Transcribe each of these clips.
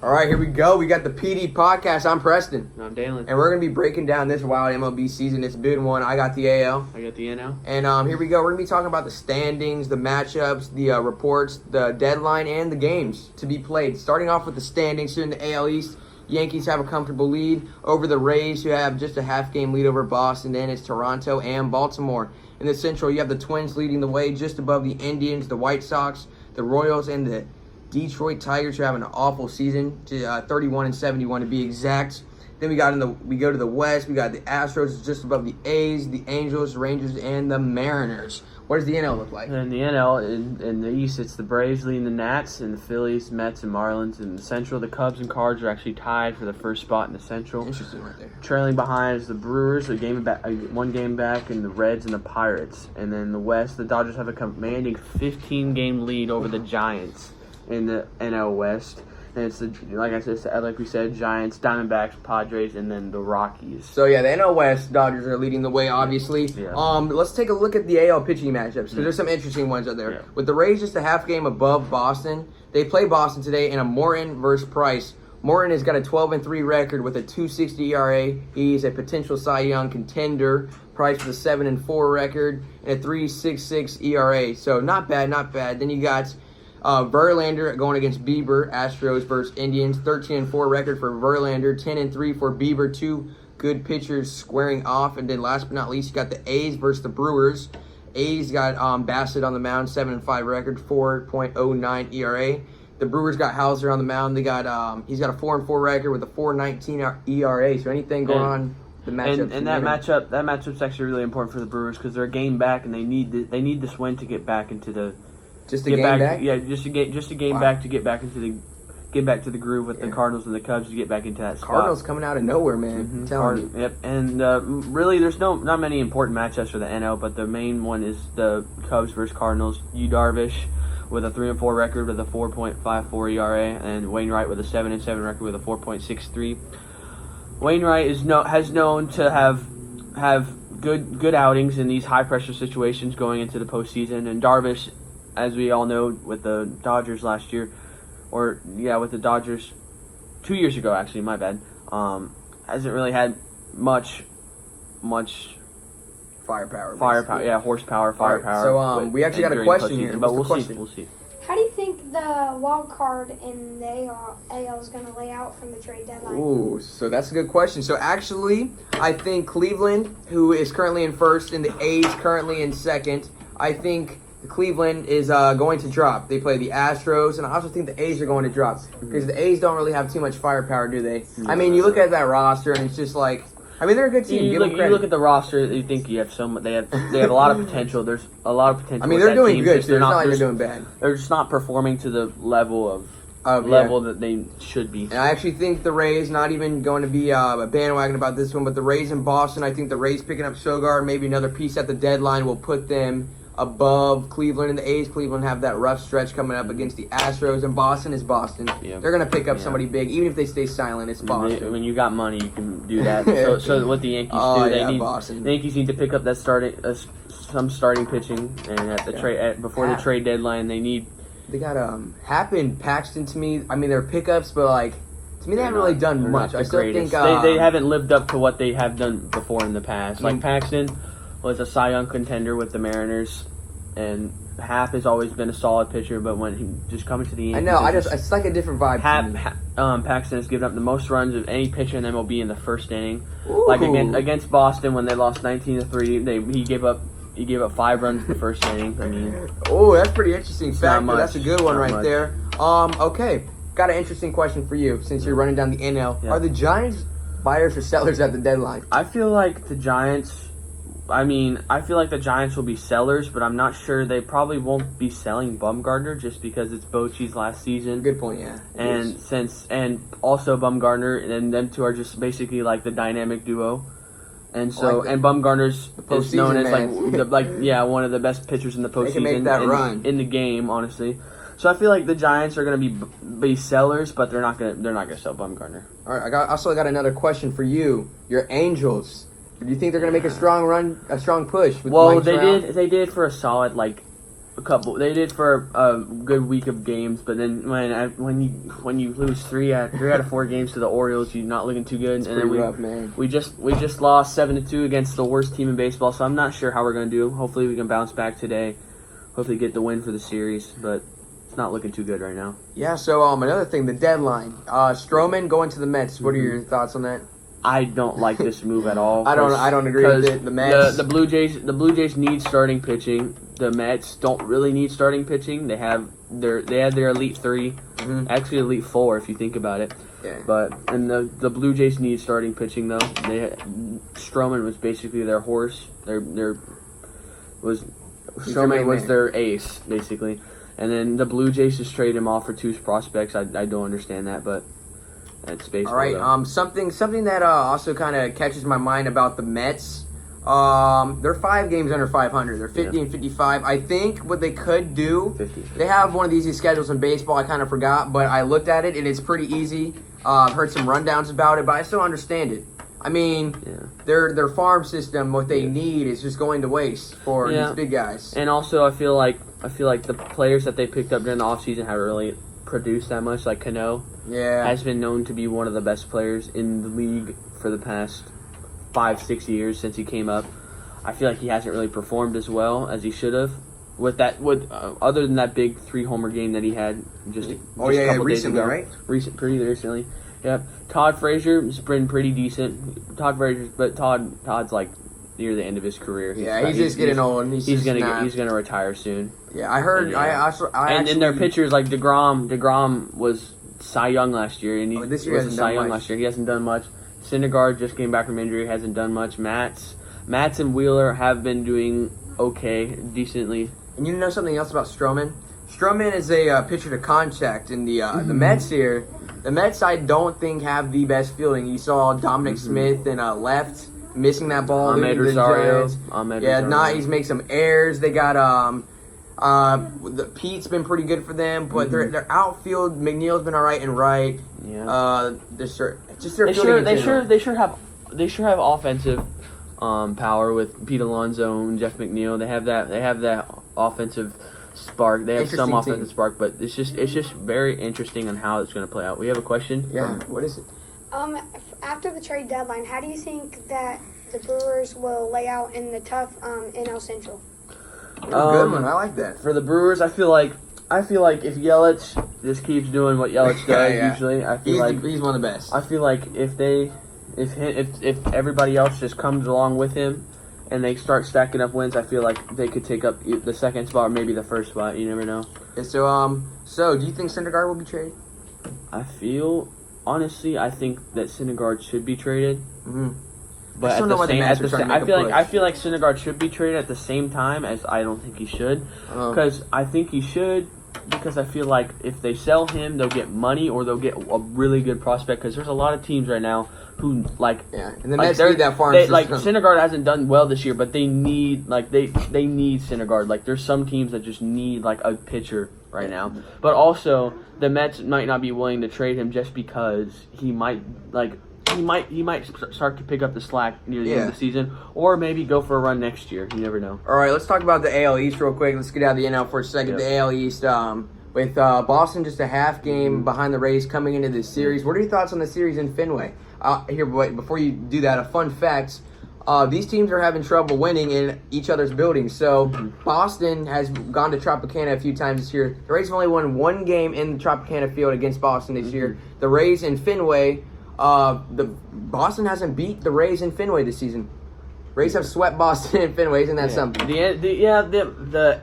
All right, here we go. We got the PD podcast. I'm Preston. I'm Dalen. And we're going to be breaking down this wild MLB season. It's a good one. I got the AL. I got the NL. And here we go. We're going to be talking about the standings, the matchups, the reports, the deadline, and the games to be played. Starting off with the standings here in the AL East, Yankees have a comfortable lead over the Rays, who have just a half-game lead over Boston. Then it's Toronto and Baltimore. In the Central, you have the Twins leading the way just above the Indians, the White Sox, the Royals, and the Detroit Tigers, who are having an awful season, to 31-71 to be exact. Then we go to the West. We got the Astros just above the A's, the Angels, Rangers, and the Mariners. What does the NL look like? In the NL, in the East, it's the Braves leading the Nats, and the Phillies, Mets, and Marlins. In the Central, the Cubs and Cards are actually tied for the first spot in the Central. Interesting right there. Trailing behind is the Brewers, one game back, and the Reds and the Pirates. And then in the West, the Dodgers have a commanding 15-game lead over the Giants in the NL West. And it's like we said, Giants, Diamondbacks, Padres, and then the Rockies. So yeah, the NL West Dodgers are leading the way, obviously. Yeah. Let's take a look at the AL pitching matchups because there's some interesting ones out there. Yeah. With the Rays just a half game above Boston, they play Boston today in a Morton versus Price. Morton has got a 12-3 record with a 2.60 ERA. He's a potential Cy Young contender. Price with a 7-4 record and a 3.66 ERA. So not bad, not bad. Then you got Verlander going against Bieber, Astros versus Indians, 13-4 record for Verlander, 10-3 for Bieber, two good pitchers squaring off. And then last but not least, you got the A's versus the Brewers. A's got Bassett on the mound, 7-5 record, 4.09 ERA. The Brewers got Hauser on the mound. They got he's got a 4-4 record with a 4.19 ERA. So anything going on the matchup? And that matchup's actually really important for the Brewers because they're a game back and they need this win to get back into the. Just to get back? Yeah, just a game back to get back to the groove with the Cardinals and the Cubs to get back into that spot. Cardinals coming out of nowhere, man. Mm-hmm. Telling you. Yep, and really, there's not many important matchups for the NL, but the main one is the Cubs versus Cardinals. Yu Darvish with a 3-4 record with a 4.54 ERA, and Wainwright with a 7-7 record with a 4.63. Wainwright has known to have good outings in these high pressure situations going into the postseason, and Darvish, as we all know, with the Dodgers last year, with the Dodgers 2 years ago, actually, my bad, hasn't really had much firepower. Horsepower, firepower. So we actually got a question here, but we'll see. How do you think the wild card in the AL is going to lay out from the trade deadline? Ooh, so that's a good question. So actually, I think Cleveland, who is currently in first, and the A's currently in second, I think Cleveland is going to drop. They play the Astros, and I also think the A's are going to drop because the A's don't really have too much firepower, do they? I mean, you look at that roster, and it's just like, I mean, they're a good team. You look at the roster, you think you have they have a lot of potential. There's a lot of potential. I mean, they're doing good. So it's not like they're doing bad. They're just not performing to the level that they should be. And I actually think the Rays, not even going to be a bandwagon about this one, but the Rays in Boston, I think the Rays picking up Sogard, maybe another piece at the deadline will put them above Cleveland, and the A's. Cleveland have that rough stretch coming up against the Astros, and Boston is Boston. Yeah. They're going to pick up somebody big, even if they stay silent. It's Boston. When you got money, you can do that. So what the Yankees Boston. The Yankees need to pick up that some starting pitching, and at the before the trade deadline, they got Happen, Paxton. To me, I mean, they're pickups, but like to me, they haven't really done much. I still think they haven't lived up to what they have done before in the past. Like Paxton was a Cy Young contender with the Mariners, and Happ has always been a solid pitcher, but when he just coming to the Yankees, I know, it's like a different vibe. Paxton has given up the most runs of any pitcher in MLB in the first inning. Ooh. Like against Boston when they lost 19-3, he gave up 5 runs in the first inning. I mean, that's pretty interesting fact. That's a good one right there. Okay, got an interesting question for you since you're running down the NL. Yeah. Are the Giants buyers or sellers at the deadline? I feel like the Giants will be sellers, but I'm not sure. They probably won't be selling Bumgarner just because it's Bochy's last season. Good point, yeah. And also Bumgarner and them two are just basically like the dynamic duo. And so and Bumgarner's is known as one of the best pitchers in the postseason. They can make that run in the game, honestly. So I feel like the Giants are going to be sellers, but they're not going to sell Bumgarner. All right, I also got another question for you. Your Do you think they're going to make a strong push? With Well, Mike Trout? they did for a solid They did for a good week of games, but then when you lose three out of 4 games to the Orioles, you're not looking too good. And then rough, man. we just lost 7-2 against the worst team in baseball. So I'm not sure how we're gonna do. Hopefully we can bounce back today. Hopefully get the win for the series, but it's not looking too good right now. Yeah. So another thing, the deadline. Stroman going to the Mets. What are your thoughts on that? I don't like this move at all. I don't agree with it. The Mets. The Blue Jays need starting pitching. The Mets don't really need starting pitching. They have their elite 3, actually elite 4 if you think about it. Yeah. And the Blue Jays need starting pitching though. Stroman was basically their horse. Stroman was their ace basically. And then the Blue Jays just traded him off for 2 prospects. I don't understand that, but that's baseball. All right. Though. Something that also kind of catches my mind about the Mets. They're 5 games under 500. They're 50 and 55. I think what they could do. 50. They have one of the easiest schedules in baseball. I kind of forgot, but I looked at it and it's pretty easy. I've heard some rundowns about it, but I still understand it. I mean, their farm system, what they need is just going to waste for these big guys. And also, I feel like the players that they picked up during the offseason haven't really produced that much. Like Cano has been known to be one of the best players in the league for the past 5-6 years since he came up. I feel like he hasn't really performed as well as he should have. Other than that big 3-homer game that he had just a couple days recently, ago, right? Pretty recently. Yep. Todd Frazier has been pretty decent. Todd's like near the end of his career. He's just getting old. He's gonna retire soon. Yeah, I heard. And their pitchers like DeGrom was Cy Young last year, and he this year was Cy Young last year. He hasn't done much. Syndergaard just came back from injury, hasn't done much. Matz and Wheeler have been doing okay, decently. And you know something else about Stroman? Stroman is a pitcher to contact, and the Mets here. The Mets, I don't think, have the best fielding. You saw Dominic Smith in left missing that ball. Ahmed Rosario. He's made some errors. They got the Pete's been pretty good for them, but their outfield, McNeil's been all right and right. Yeah. They sure have offensive power with Pete Alonso and Jeff McNeil. They have that offensive spark. They have some offensive spark, but it's just very interesting on how it's going to play out. We have a question. Yeah. What is it? After the trade deadline, how do you think that the Brewers will lay out in the tough NL Central? Good one. I like that. For the Brewers, I feel like if Yelich just keeps doing what Yelich does usually, I feel like he's one of the best. I feel like if everybody else just comes along with him and they start stacking up wins, I feel like they could take up the second spot or maybe the first spot. You never know. Yeah, so do you think Syndergaard will be traded? I think that Syndergaard should be traded. Mm-hmm. But I feel like Syndergaard should be traded at the same time as I don't think he should. Because I think he should, because I feel like if they sell him, they'll get money or they'll get a really good prospect. Because there's a lot of teams right now who and the Mets need that farm system. Like Syndergaard hasn't done well this year, but they need they need Syndergaard. Like there's some teams that just need like a pitcher right now. But also the Mets might not be willing to trade him just because he might start to pick up the slack near the end of the season, or maybe go for a run next year. You never know. All right, let's talk about the AL East real quick. Let's get out of the NL for a second. The AL East, with Boston just a half game behind the Rays coming into this series. What are your thoughts on the series in Fenway? Before you do that, a fun fact. These teams are having trouble winning in each other's buildings. So Boston has gone to Tropicana a few times this year. The Rays have only won 1 game in the Tropicana field against Boston this year. The Rays in Fenway, Boston hasn't beat the Rays in Fenway this season. Rays have swept Boston in Fenway. Isn't that something? The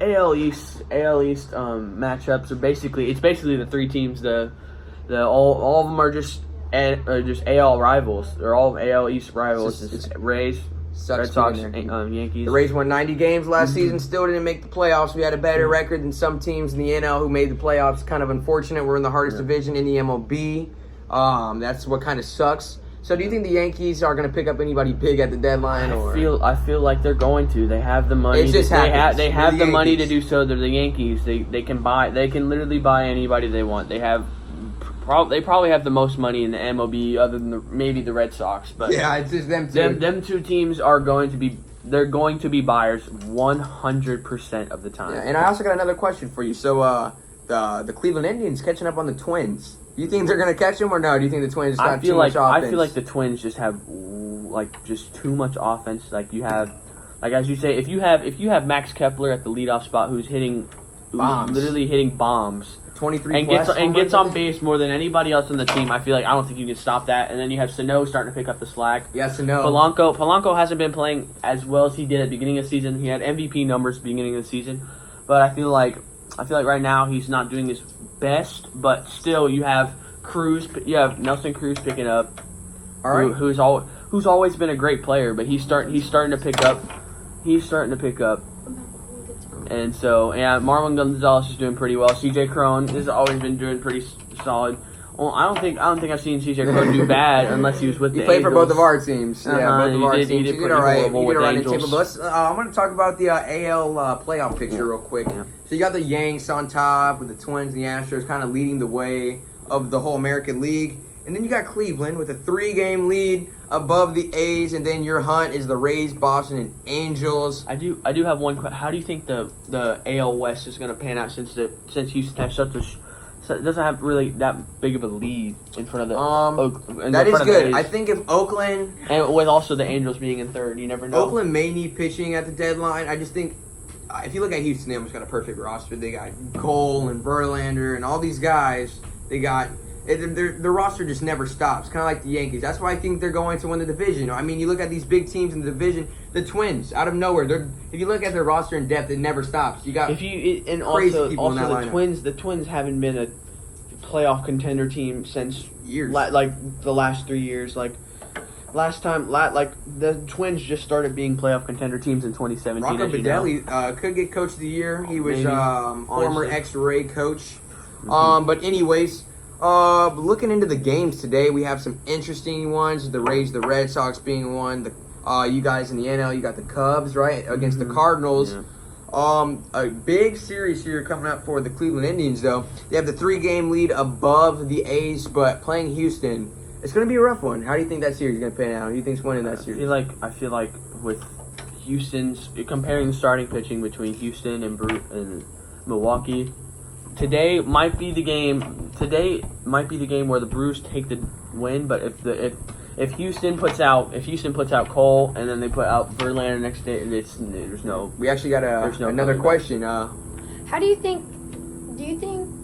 AL East matchups are basically the 3 teams. All of them are just AL rivals. They're all AL East rivals. It's Rays, Red Sox, Yankees. The Rays won 90 games last season, still didn't make the playoffs. We had a better record than some teams in the NL who made the playoffs. Kind of unfortunate. We're in the hardest division in the MLB. That's what kind of sucks. So do you think the Yankees are going to pick up anybody big at the deadline? I feel like they're going to. They have the money. It just happens. They have the money to do so. They're the Yankees. They can literally buy anybody they want. They probably have the most money in the MLB, other than maybe the Red Sox. But yeah, it's just them two. Them 2 teams are going to be they're going to be buyers 100% of the time. Yeah, and I also got another question for you. So, the Cleveland Indians catching up on the Twins. Do you think they're gonna catch them or no? Do you think the Twins got too much offense? I feel like the Twins just have just too much offense. Like you have, as you say, if you have Max Kepler at the leadoff spot, who's Bombs. literally hitting bombs. 23 And plus gets on base more than anybody else on the team. I don't think you can stop that. And then you have Sano starting to pick up the slack. Yes and no. Polanco hasn't been playing as well as he did at the beginning of the season. He had MVP numbers at the beginning of the season, but I feel like right now he's not doing his best. But still, you have Nelson Cruz picking up. All right. Who's always been a great player, but he's starting to pick up. And so, Marlon Gonzalez is doing pretty well. CJ Cron has always been doing pretty solid. Well, I don't think I've seen CJ Cron do bad unless he was with the He played for Angels. both of our teams. Yeah, both of our teams. He did He did pretty all right. He horrible did with all right in Angels. Tampa. But let's, I'm going to talk about the AL playoff picture real quick. Yeah. So you got the Yanks on top with the Twins and the Astros kind of leading the way of the whole American League. And then you got Cleveland with a 3-game lead above the A's, and then your hunt is the Rays, Boston, and Angels. I do have one question. How do you think the AL West is going to pan out since Houston has doesn't have really that big of a lead in front of the That is good. A's. I think if Oakland And with also the Angels being in third, you never know. Oakland may need pitching at the deadline. I just think if you look at Houston, they almost got a perfect roster. They got Cole and Verlander and all these guys. They got the roster just never stops, kind of like the Yankees. That's why I think they're going to win the division. I mean, you look at these big teams in the division. The Twins, out of nowhere, if you look at their roster in depth, it never stops. You got crazy people in that the lineup. The Twins haven't been a playoff contender team since Years. like the last 3 years. Like last time, the Twins just started being playoff contender teams in 2017. Rocco as you know. Baldelli could get Coach of the Year. He was Maybe. former Honestly. ex-Ray coach. But anyways, looking into the games today, we have some interesting ones. The Rays, the Red Sox being one. You guys in the NL, you got the Cubs, right, against the Cardinals. Yeah. A big series here coming up for the Cleveland Indians, though. They have the 3-game lead above the A's, but playing Houston, it's going to be a rough one. How do you think that series is going to pan out? Who do you think's winning that series? I feel like with Houston's comparing the starting pitching between Houston and Milwaukee, today might be the game. Today might be the game where the Brewers take the win. But if Houston puts out Cole and then they put out Verlander next day, there's no. We actually got another question. How do you think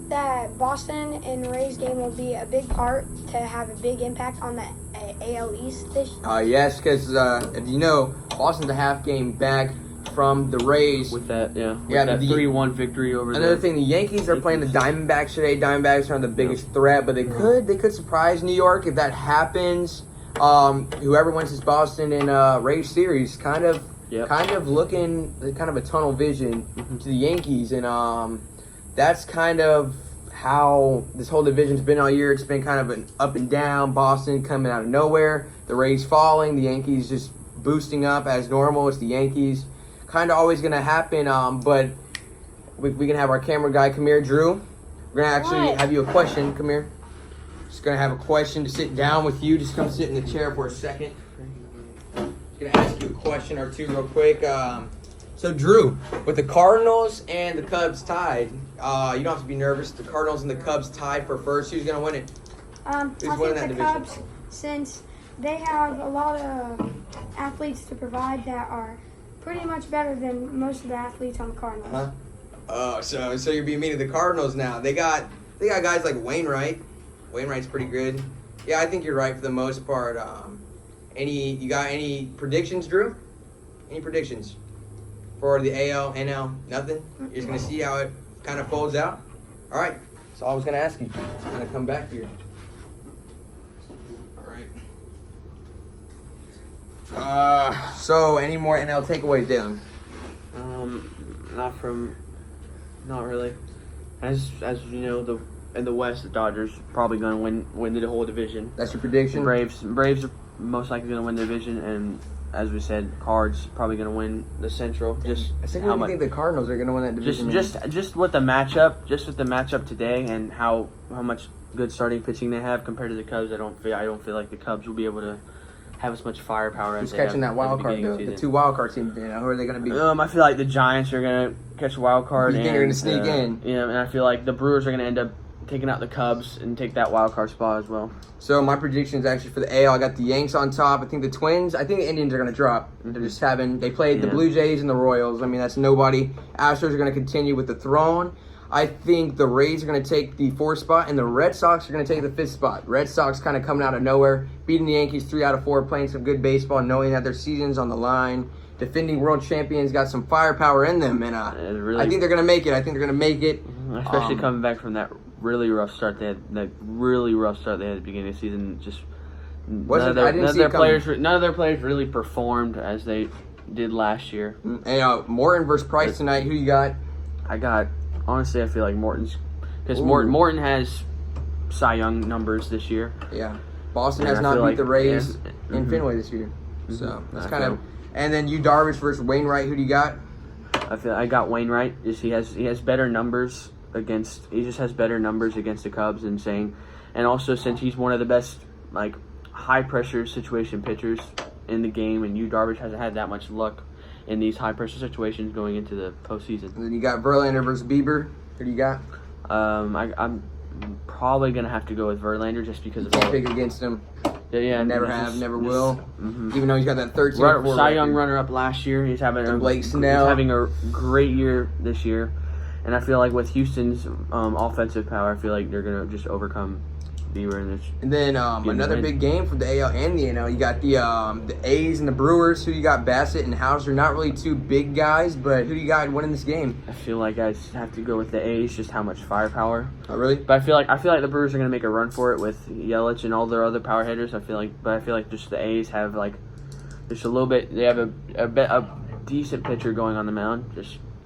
that Boston and Rays game will be a big part to have a big impact on the AL East this year? Yes, because if you know, Boston's a half game back from the Rays. With that 3-1 victory over. Another thing, the Yankees are playing the Diamondbacks today. Diamondbacks are the biggest threat, but they could surprise New York if that happens. Whoever wins this Boston and Rays series, kind of looking kind of a tunnel vision to the Yankees, and that's kind of how this whole division's been all year. It's been kind of an up and down. Boston coming out of nowhere, the Rays falling, the Yankees just boosting up as normal. It's the Yankees. Kind of always going to happen, but we can have our camera guy, Kamir Drew. We're going to actually have you a question, Kamir. Just going to have a question to sit down with you. Just come sit in the chair for a second. Just going to ask you a question or two real quick. So, Drew, with the Cardinals and the Cubs tied, you don't have to be nervous. The Cardinals and the Cubs tied for first. Who's going to win it? I winning think that the division? Cubs, since they have a lot of athletes to provide that are pretty much better than most of the athletes on the Cardinals. Huh? Oh, so you're being mean to the Cardinals now. They got guys like Wainwright. Wainwright's pretty good. Yeah, I think you're right for the most part. You got any predictions, Drew? Any predictions for the AL, NL? Nothing? You're just gonna see how it kind of folds out? All right. That's all I was gonna ask you. Just kind of come back here. All right. So any more NL takeaways, Dylan? Not really. As you know, in the West, the Dodgers probably going to win the whole division. That's your prediction? Braves are most likely going to win the division, and as we said, Cards probably going to win the Central. Just I think how I much. think the Cardinals are going to win that division. Just with the matchup today, and how much good starting pitching they have compared to the Cubs. I don't feel like the Cubs will be able to have as much firepower as Who's they catching have that at wild the card beginning though? of The the 2 wild card teams. Who are they going to be? I feel like the Giants are gonna catch a wild card. You think they're gonna sneak in? Yeah, and I feel like the Brewers are gonna end up taking out the Cubs and take that wild card spot as well. So my predictions actually for the AL, I got the Yanks on top. I think the Twins. I think the Indians are going to drop. They're just having. They played the Yeah. Blue Jays and the Royals. I mean, that's nobody. Astros are going to continue with the throne. I think the Rays are going to take the 4th spot, and the Red Sox are going to take the 5th spot. Red Sox kind of coming out of nowhere, beating the Yankees 3 out of 4, playing some good baseball, knowing that their season's on the line. Defending world champions, got some firepower in them, and Really, I think they're going to make it. I think they're going to make it. especially coming back from that really rough start they had, at the beginning of the season. Just Wasn't- I didn't see it none of their players really performed as they did last year. And Morton versus Price tonight. Who you got? Honestly, I feel like Morton's because Ooh. Morton has Cy Young numbers this year. Yeah, Boston And has I not feel beat like- the Rays yeah. in Mhm. Fenway this year, so Mhm. that's I kind of. feel- And then you Darvish versus Wainwright. Who do you got? I got Wainwright. He has better numbers against. He just has better numbers against the Cubs and also since he's one of the best like high pressure situation pitchers in the game, and Darvish hasn't had that much luck in these high pressure situations going into the postseason. And then you got Verlander versus Bieber. Who do you got? I'm probably gonna have to go with Verlander just because of all. Pick against him. Yeah, Never have, never will. Even though he's got that 13. Cy Young runner-up last year. He's having Blake Snell. He's having a great year this year, and I feel like with Houston's offensive power, I feel like they're gonna just overcome Bieber in this. And then another win. big game for the AL and the NL. You got the A's and the Brewers. Who you got? Bassett and Hauser. Not really two big guys, but who do you got winning this game? I feel like I just have to go with the A's, just how much firepower. Oh, really? But I feel like the Brewers are gonna make a run for it with Yelich and all their other power hitters. I feel like just the A's have like just a little bit. They have a decent pitcher going on the mound.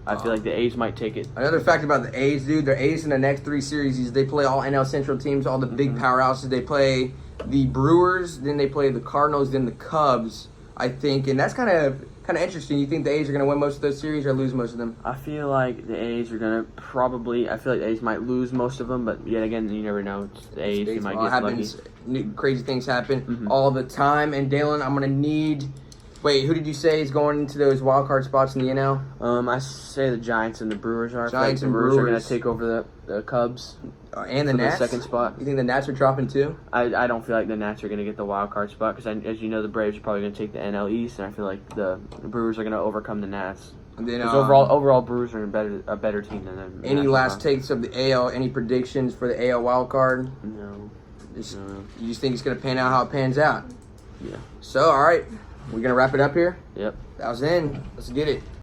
I feel like the A's might take it. Another fact about the A's, dude, their A's in the next 3 series is they play all NL Central teams, all the big powerhouses. They play the Brewers, then they play the Cardinals, then the Cubs, I think. And that's kind of interesting. You think the A's are going to win most of those series or lose most of them? I feel like the A's are gonna probably. I feel like the A's might lose most of them, but yet again, you never know. It's the A's, they might Baseball get lucky. happens. Crazy things happen all the time. And Dalen, I'm going to need... Wait, who did you say is going into those wild card spots in the NL? I say the Giants and the Brewers are. Giants the and Brewers are gonna Brewers. take over the Cubs And the for Nats? the second spot. You think the Nats are dropping too? I don't feel like the Nats are gonna get the wild card spot because, as you know, the Braves are probably gonna take the NL East, and I feel like the Brewers are gonna overcome the Nats. And then 'Cause overall, Brewers are a better team than them. any last takes of the AL? Any predictions for the AL wild card? No. Just, No. You just think it's going to pan out how it pans out? Yeah. So, all right. We're going to wrap it up here. Yep. That was in. Let's get it.